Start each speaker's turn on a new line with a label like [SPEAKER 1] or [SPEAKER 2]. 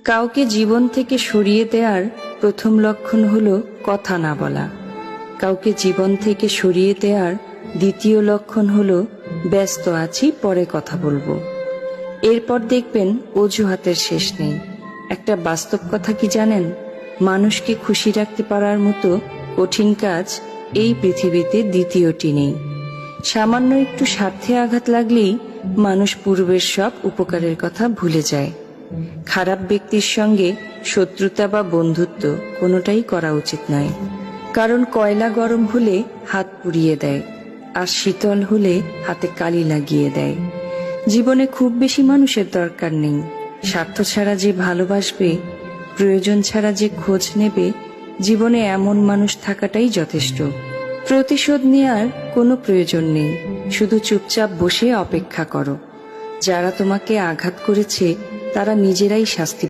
[SPEAKER 1] কাউকে জীবন থেকে সরিয়ে দেওয়ার প্রথম লক্ষণ হলো কথা না বলা। কাউকে জীবন থেকে সরিয়ে দেওয়ার দ্বিতীয় লক্ষণ হলো ব্যস্ত আছি, পরে কথা বলবো। এরপর দেখবেন অজুহাতের শেষ নেই। একটা বাস্তব কথা কি জানেন? মানুষকে খুশি রাখতে পারার মতো কঠিন কাজ এই পৃথিবীতে দ্বিতীয়টি নেই। সামান্য একটু স্বার্থে আঘাত লাগলেই মানুষ পূর্বের সব উপকারের কথা ভুলে যায়। খারাপ ব্যক্তির সঙ্গে শত্রুতা বা বন্ধুত্ব কোনোটাই করা উচিত নয়। কারণ কয়লা গরম হলে হাত পুড়িয়ে দেয়, আর শীতল হলে হাতে কালি লাগিয়ে দেয়। জীবনে খুব বেশি মানুষের দরকার নেই। স্বার্থ ছাড়া যে ভালোবাসবে, প্রয়োজন ছাড়া যে খোঁজ নেবে, জীবনে এমন মানুষ থাকাটাই যথেষ্ট। প্রতিশোধ নেওয়ার কোনো প্রয়োজন নেই, শুধু চুপচাপ বসে অপেক্ষা করো। যারা তোমাকে আঘাত করেছে তারা নিজেরাই শাস্তি